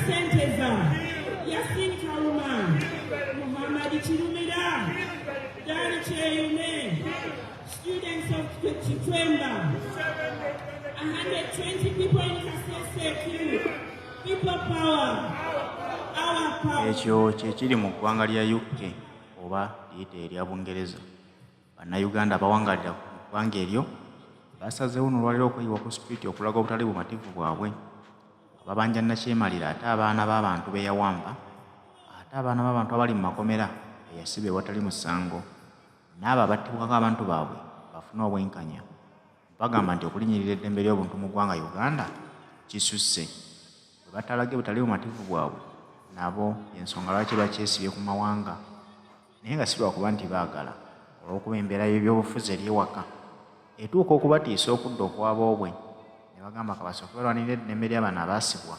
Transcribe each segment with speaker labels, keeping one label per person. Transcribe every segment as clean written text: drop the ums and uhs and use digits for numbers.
Speaker 1: Senteza, Yasin Kauma, Muhammad Chirumira, Dari Cheyume, students of Chikwemba, 120 people in Kasese, people power, our power.
Speaker 2: Ekyo kyekiri mu ggwanga lya UK oba liyite erya Bungereza. Banna Uganda abawangalira ku ggwanga eryo basazeewo n'olwaliro okuyiwa ku sipiiti okulaga obutali bumativu bwabwe. Ababanja nakyemalira ate abaana b'abantu b'eyawamba, ate abaana b'abantu abali mu makomera eyasibe ewatali musango, n'abo abattibwako abantu baabwe bafune obwenkanya. Bagamba nti okulinyirira eddembe ly'obuntu mu ggwanga Uganda kisusse. Bwe batalage butali bumativu bwabwe nabo ensonga lwaki bakyesibye ku mawanga, naye nga si lwakuba nti baagala, olw'okuba embeera y'ebyobufuzi ery'ewaka etuuka okubatiisa okudda okwaboobwe. Ne bagamba kabasooke balwanirira eddembe ly'abaana abaasibwa,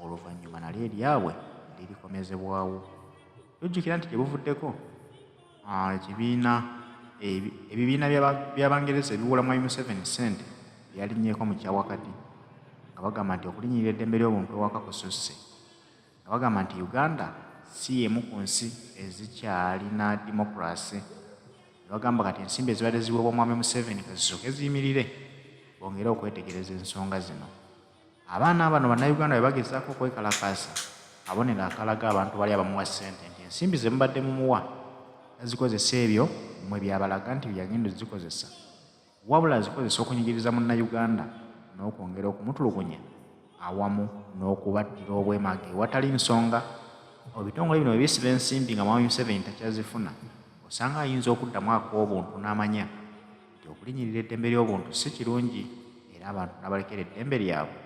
Speaker 2: oluvannyuma nalyo eryabwe lirikomezebwawo. Tujjukira nti gye buvuddeko ebibiina by'Abangereza ebiwula mu Museveni ssente byalinnyeeko mu kyawakati nga bagamba nti okulinyirira eddembe ly'obuntu ewaka kususse, nga bagamba nti Uganda si y'emu ku nsi ezikyalina dimokirasi. Ne bagamba kati ensimbi ezibadde ziweebwa Mwami Museveni kazisooke ziyimirire bongere okwetegereza ensonga zino. Abaana bano bannayuganda bwe bagezaako okwekalakaasa, abonera akalaga abantu bali abamuwa ssente nti ensimbi ze mubadde mumuwa azikozesa ebyo mmwe byabalaga nti byagenda ozikozesa, wabula azikozesa okunyigiriza munnayuganda n'okwongera okumutulugunya awamu n'okubattira obwemage ewatali nsonga. Ebitongole bino bwe bisiba ensimbi nga Mwami Museveni takyazifuna, osanga ayinza okuddamu ak'obuntu n'amanya nti okulinyirira eddembe ly'obuntu si kirungi, era abantu n'abalekera eddembe lyabwe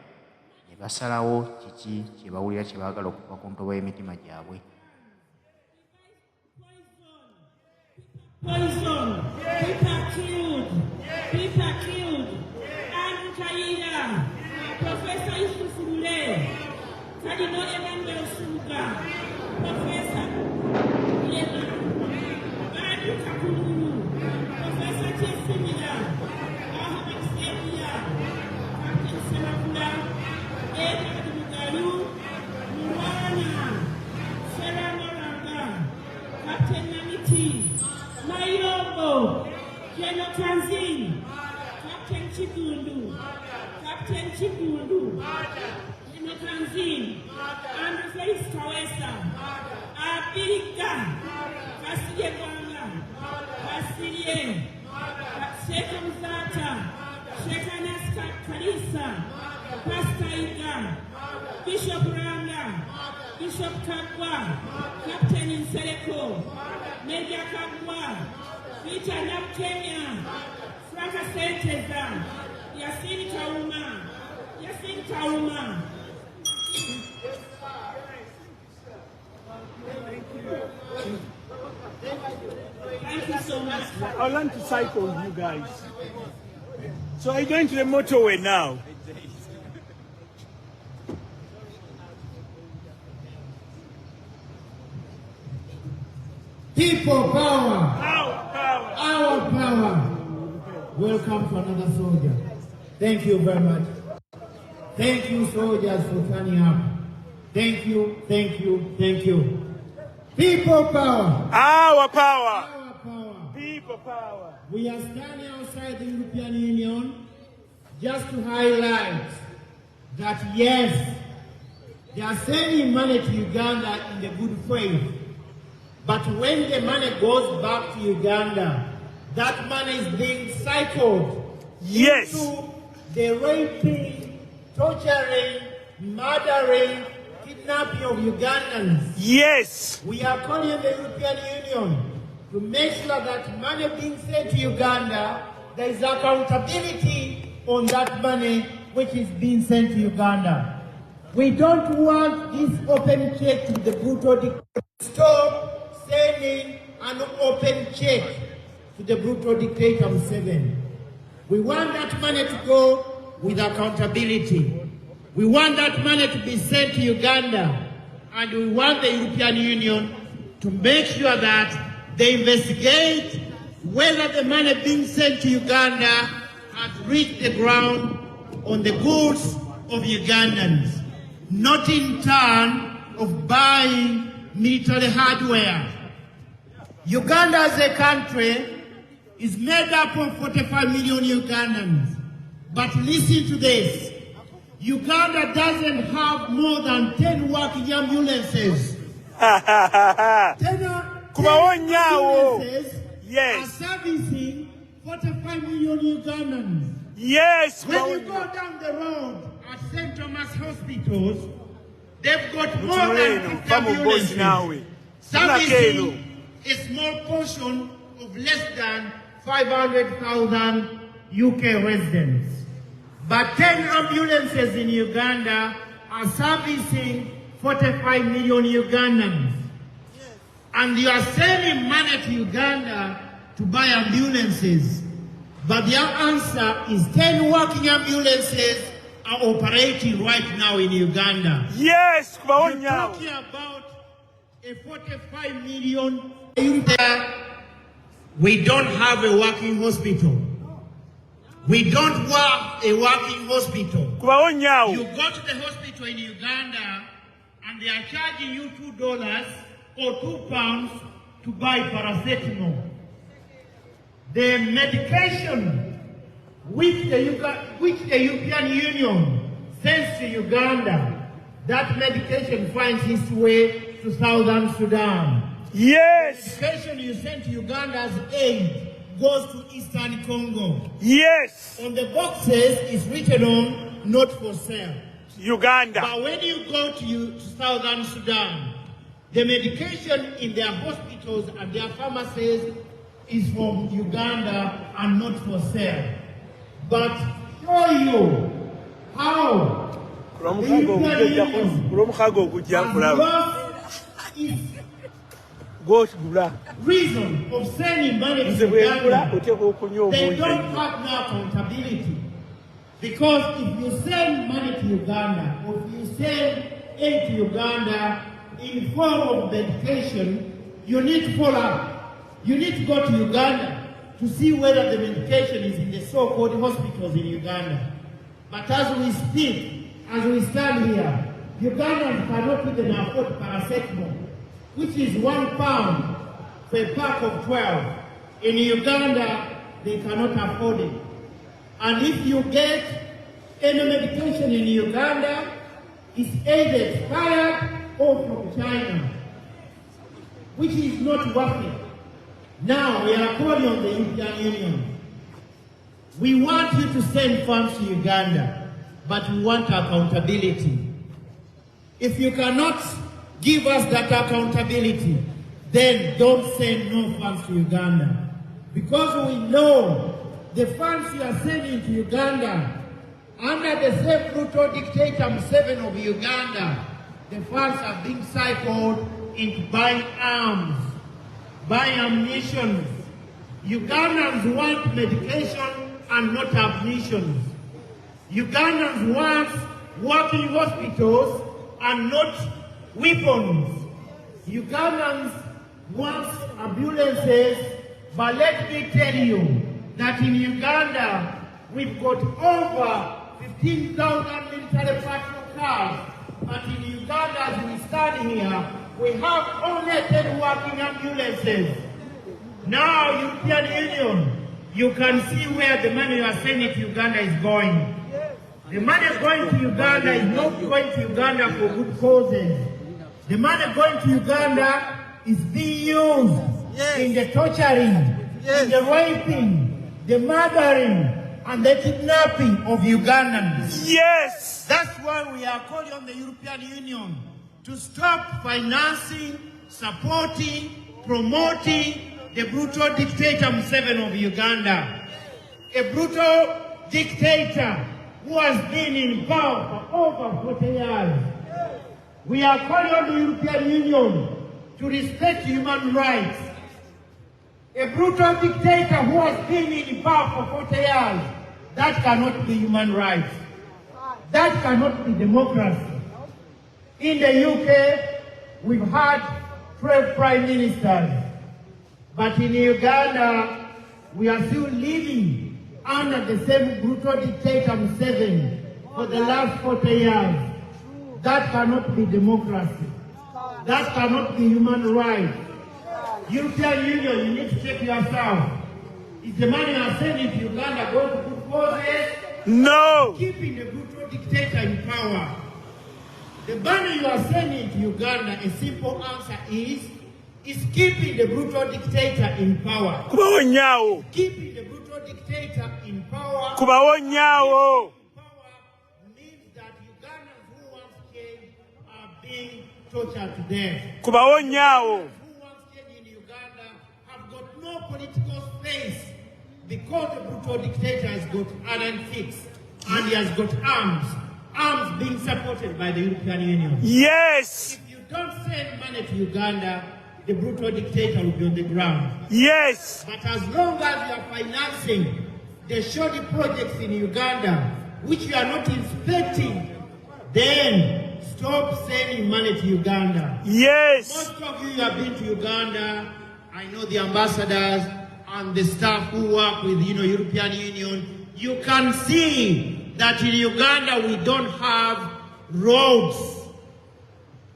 Speaker 2: ne basalawo kiki kye bawulira kye baagala okuva ku ntobo y'emitima gyabwe.
Speaker 1: Poison, people killed, and Kaira, Professor Yusuf Mule, Cardinal Emmanuel Suga, Professor Yema, Banna Kakulu, Professor Chesimila, Ahmed Sebia, Captain Samakula, Edward Mugalu, Mwana, Sarah Maranga, Captain Namiti, Mayombo, General Tanzin, Captain Chigundu, General Tanzin, Andrew Felix Kawesa, Abirika, Kasile Banga, Kasile, Sheka Mzata, Sheka Naska Kalisa, Pastor Iga, Bishop Ranga, Bishop Kakwa, Captain Inseleko, Media Kakwa, Peter Nap Kenya, Franka Senteza, Yasin Kauma. Thank you so much.
Speaker 3: I learned to cycle with you guys. So are you going to the motorway now?
Speaker 4: People power.
Speaker 3: Power.
Speaker 4: Our power. Welcome to another soldier. Thank you very much. Thank you, soldiers, for turning up. Thank you. People power.
Speaker 3: Our power.
Speaker 4: Our power.
Speaker 3: People power.
Speaker 4: We are standing outside the European Union just to highlight that, yes, they are sending money to Uganda in the good faith. But when the money goes back to Uganda, that money is being cycled into the raping, torturing, murdering, kidnapping of Ugandans.
Speaker 3: Yes.
Speaker 4: We are calling on the European Union to make sure that money being sent to Uganda, there is accountability on that money which is being sent to Uganda. We don't want this open check to the brutal dictator. Stop sending an open check to the brutal dictator Museveni. We want that money to go with accountability. We want that money to be sent to Uganda, and we want the European Union to make sure that they investigate whether the money being sent to Uganda has reached the ground on the goods of Ugandans. not in turn of buying military hardware. Uganda as a country is made up of 45 million Ugandans. But listen to this. Uganda doesn't have more than 10 working ambulances. 10 ambulances are servicing 45 million Ugandans.
Speaker 5: Yes.
Speaker 4: When you go down the road at St. Thomas hospitals, they've got more than 50 ambulances servicing a small portion of less than 500,000 UK residents. But 10 ambulances in Uganda are servicing 45 million Ugandans. And you are sending money to Uganda to buy ambulances. But their answer is 10 working ambulances are operating right now in Uganda.
Speaker 5: Yes,
Speaker 4: you're talking about a 45 million. We don't have a working hospital. We don't have a working hospital. You go to the hospital in Uganda and they are charging you $2 or £2 to buy paracetamol. The medication which the European Union sends to Uganda, that medication finds its way to Southern Sudan.
Speaker 5: Yes.
Speaker 4: The medication you send to Uganda as aid goes to Eastern Congo.
Speaker 5: Yes.
Speaker 4: On the boxes is written on not for sale.
Speaker 5: Uganda.
Speaker 4: But when you go to Southern Sudan, the medication in their hospitals and their pharmacies is from Uganda and not for sale. But show you how the European Union has lost its reason of sending money to Uganda. They don't have no accountability. Because if you send money to Uganda, or if you send aid to Uganda in form of medication, you need to follow up. You need to go to Uganda to see whether the medication is in the so-called hospitals in Uganda. But as we speak, as we stand here, Ugandans cannot even afford paracetamol, which is £1 for a pack of 12. In Uganda, they cannot afford it. And if you get any medication in Uganda, it's either expired or from China, which is not worth it. Now, we are calling on the European Union. We want you to send funds to Uganda, but we want accountability. If you cannot give us that accountability, then don't send no funds to Uganda. Because we know the funds you are sending to Uganda, under the same brutal dictator Museveni of Uganda, the funds are being cycled into buying arms, buying ammunition. Ugandans want medication and not ammunition. Ugandans want working hospitals and not weapons. Ugandans want ambulances, but let me tell you that in Uganda, we've got over 15,000 military patrol cars, but in Uganda, as we stand here, we have only 10 working ambulances. Now, European Union, you can see where the money you are sending to Uganda is going. The money going to Uganda is not going to Uganda for good causes. The money going to Uganda is being used in the torturing, in the raping, the murdering, and the kidnapping of Ugandans.
Speaker 5: Yes!
Speaker 4: That's why we are calling on the European Union to stop financing, supporting, promoting the brutal dictator Museveni of Uganda. A brutal dictator who has been in power for over 40 years. We are calling on the European Union to respect human rights. A brutal dictator who has been in power for 40 years, that cannot be human rights. That cannot be democracy. In the UK, we've had 12 prime ministers. But in Uganda, we are still living under the same brutal dictator Museveni for the last 40 years. That cannot be democracy. That cannot be human rights. European Union, you need to check yourself. Is the money you are sending to Uganda going to good causes?
Speaker 5: No.
Speaker 4: Keeping the brutal dictator in power. The money you are sending to Uganda, a simple answer is keeping the brutal dictator in power.
Speaker 5: Kubawo nyawo.
Speaker 4: Keeping the brutal dictator in power.
Speaker 5: Kubawo nyawo.
Speaker 4: Power means that Ugandans who once came are being tortured to death.
Speaker 5: Kubawo nyawo.
Speaker 4: Who once came in Uganda have got no political space because the brutal dictator has got iron fix and he has got arms being supported by the European Union.
Speaker 5: Yes.
Speaker 4: If you don't send money to Uganda, the brutal dictator will be on the ground.
Speaker 5: Yes.
Speaker 4: But as long as you are financing the shoddy projects in Uganda, which you are not inspecting, then stop sending money to Uganda.
Speaker 5: Yes.
Speaker 4: Most of you have been to Uganda. I know the ambassadors and the staff who work with European Union. You can see that in Uganda we don't have roads.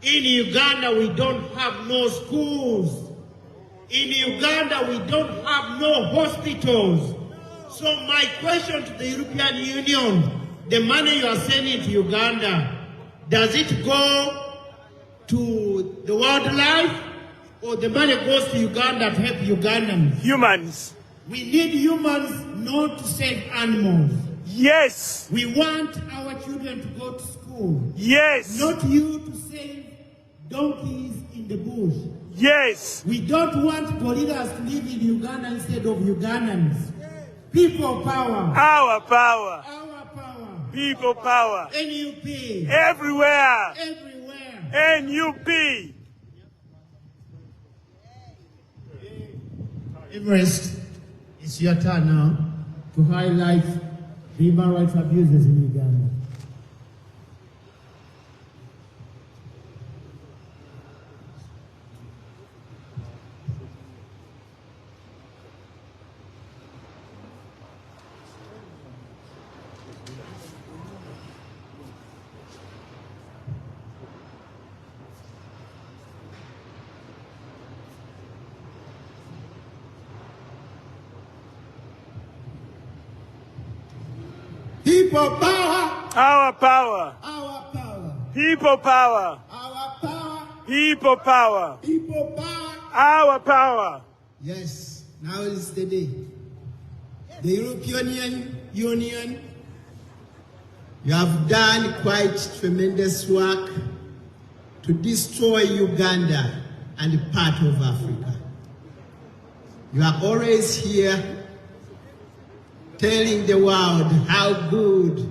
Speaker 4: In Uganda we don't have no schools. In Uganda we don't have no hospitals. So my question to the European Union, the money you are sending to Uganda, does it go to the wildlife or the money goes to Uganda to help Ugandans?
Speaker 5: Humans.
Speaker 4: We need humans, not to save animals.
Speaker 5: Yes.
Speaker 4: We want our children to go to school.
Speaker 5: Yes.
Speaker 4: Not you to save donkeys in the bush.
Speaker 5: Yes.
Speaker 4: We don't want gorillas to live in Uganda instead of Ugandans. People power.
Speaker 5: Our power.
Speaker 4: Our power.
Speaker 5: People power.
Speaker 4: NUP.
Speaker 5: Everywhere.
Speaker 4: Everywhere.
Speaker 5: NUP.
Speaker 4: Everest, it's your turn now to highlight the human rights abuses in Uganda. People power.
Speaker 5: Our power.
Speaker 4: Our power.
Speaker 5: People power.
Speaker 4: Our power.
Speaker 5: People power.
Speaker 4: People power.
Speaker 5: Our power.
Speaker 4: Yes, now is the day. The European Union, you have done quite tremendous work to destroy Uganda and part of Africa. You are always here telling the world how good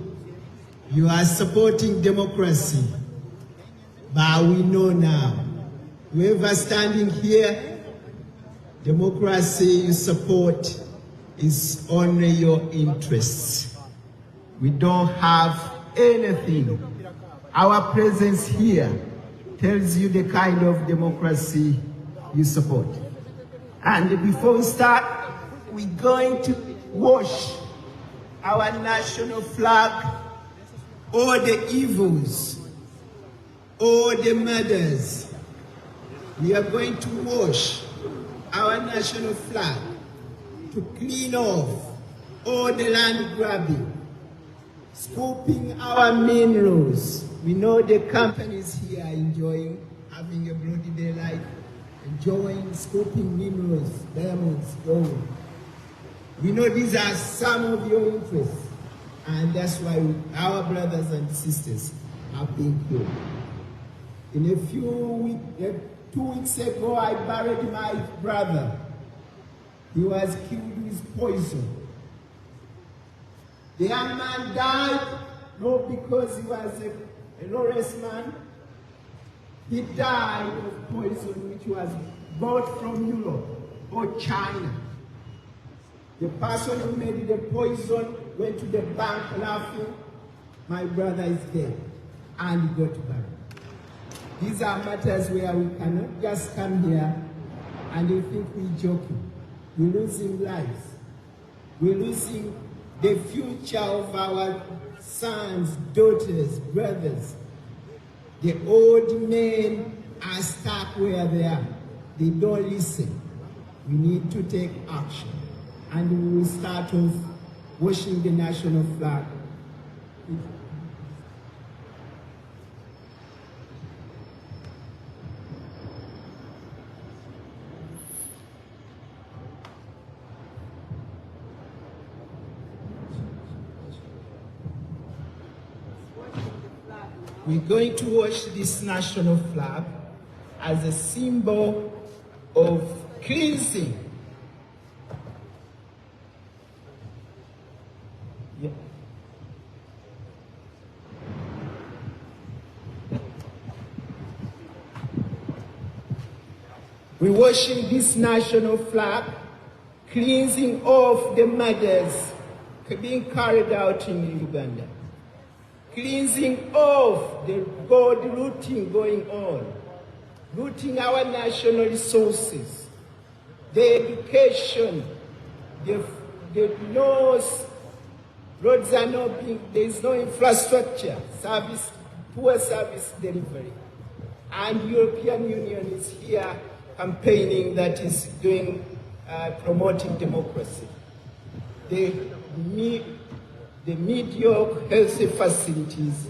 Speaker 4: you are supporting democracy. But we know now, whoever standing here, democracy you support is only your interests. We don't have anything. Our presence here tells you the kind of democracy you support. And before we start, we're going to wash our national flag, all the evils, all the murders. We are going to wash our national flag to clean off all the land grabbing, scooping our minerals. We know the companies here are enjoying having a bloody daylight, enjoying scooping minerals, diamonds, gold. We know these are some of your interests, and that's why our brothers and sisters are being killed. In a few weeks, 2 weeks ago, I buried my brother. He was killed with poison. The young man died not because he was a lawless man. He died of poison which was bought from Europe or China. The person who made the poison went to the bank laughing, my brother is dead, and he got buried. These are matters where we cannot just come here and you think we're joking. We're losing lives. We're losing the future of our sons, daughters, brothers. The old men are stuck where they are. They don't listen. We need to take action. And we will start off washing the national flag. We're going to wash this national flag as a symbol of cleansing. Yeah. We're washing this national flag, cleansing off the murders being carried out in Uganda. Cleansing off the gold looting going on, looting our national resources, the education, the roads are not being, there is no infrastructure, service, poor service delivery. And European Union is here campaigning that is doing, promoting democracy. The mediocre healthy facilities,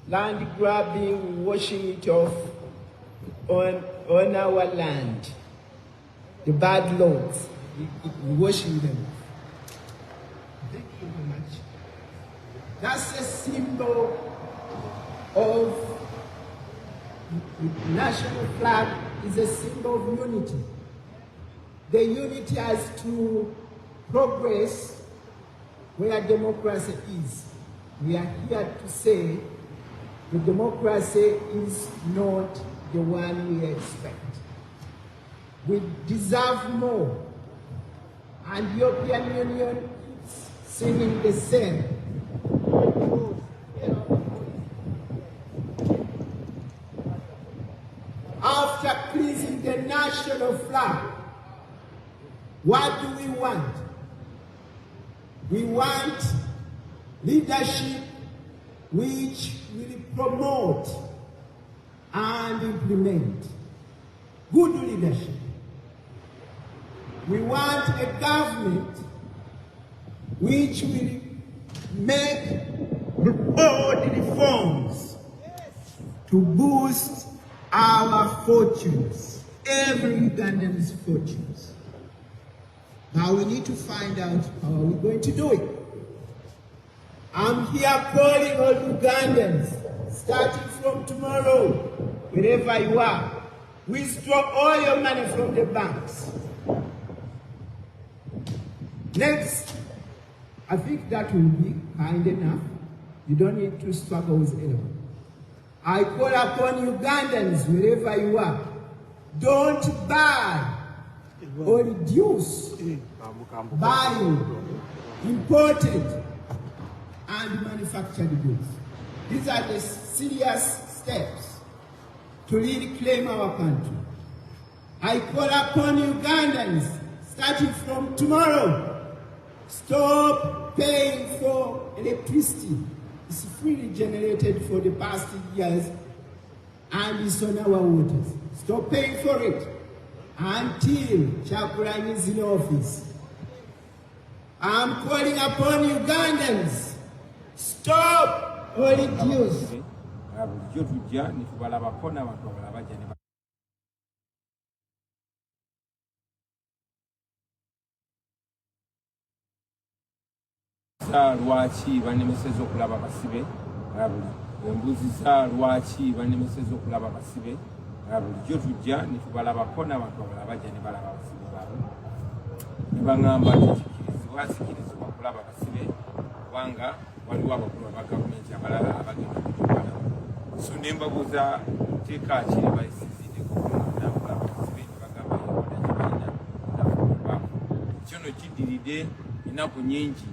Speaker 4: land grabbing, washing it off on our land. The bad laws, we're washing them off. Thank you very much. That's a symbol of the national flag is a symbol of unity. The unity has to progress where democracy is. We are here to say the democracy is not the one we expect. We deserve more. And European Union is singing the same. After cleansing the national flag, what do we want? We want leadership which will promote and implement good leadership. We want a government which will make bold reforms to boost our fortunes, every Ugandan's fortunes. Now we need to find out how we're going to do it. I'm here calling on Ugandans, starting from tomorrow, wherever you are, withdraw all your money from the banks. Next, I think that will be kind enough. You don't need to struggle with anyone. I call upon Ugandans, wherever you are, don't buy or reduce buying imported and manufactured goods. These are the serious steps to really claim our country. I call upon Ugandans, starting from tomorrow, stop paying for electricity. It's freely generated for the past years and it's on our waters. Stop paying for it until Chakulani is in office. I'm calling upon Ugandans, stop or reduce.
Speaker 6: Lwaki banemeseza okulaba abasibe embuuziza lwaki banemeseza okulaba abasibe bulijjo tujja ne tubalabako n'abantu abalala bajja ne balaba abasibe baabwe ne baŋŋamba nti kikirizibwa kulaba abasibe kubanga waliwo abakulu aba gavumenti abalala abagenda kutubalamu. So ne mbabuuza teeka ki bayisizideko okulaba abasibe ne bagamba yekoda gye balina okubaako. Kyono kiddiridde ennaku nnyingi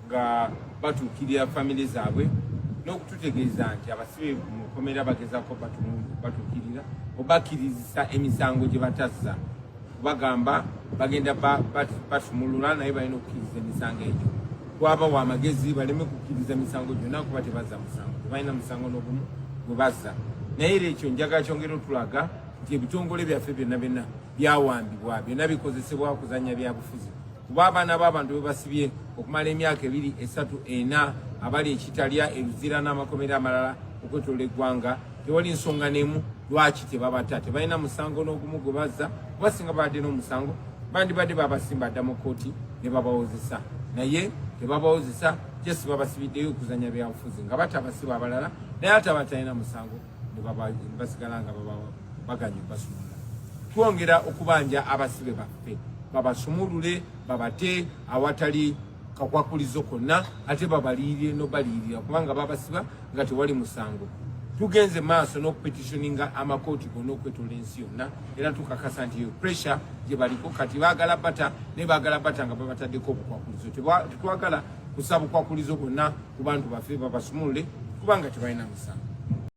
Speaker 6: nga batuukirira famire zaabwe n'okututegeeza nti abasibe mu kkomera bagezaako batuukirira obakirizisa emisango gye batazza bagamba bagenda batumulula naye balina okukkiriza emisango egyo. Kwaba wa magezi baleme kukkiriza misango gyonna kuba tebazza musango, tebalina musango n'ogumu gwe bazza naye era ekyo njagala kyongera otulaga nti ebitongole byaffe byonna byonna byawambibwa byonna bikozesebwa kuzannya byabufuzi kuba abaana b'abantu be basibye okumala emyaka 2, 3, 4 abali ekitalya eruzira n'amakomera amalala okwetola eggwanga tewali nsonga n'emu lwaki tebabata tebalina musango n'ogumu gwe bazza oba singa babadde n'omusango bandibadde babasimba adda mu kooti ne babawozesa naye tebabawozesa jesi babasibiddeyo okuzanya byabufuzi nga batabasiba abalala naye ate abatalina musango ne basigala nga baganye basumulula twongera okubanja abasibe baffe babasumulule babate awatali kakwakkulizo konna ate babalirire nobalirira kubanga babasiba nga tewali musango tugenze maaso n'okupetitioninga amakooti gonna okwetola ensi yonna era tukakasa nti yo pressure gye baliko kati baagala bata ne baagala bata nga babataddeko obukwakkulizo tetwagala kusaba bukwakkulizo bwonna ku bantu baffe babasumulule kubanga tebalina musango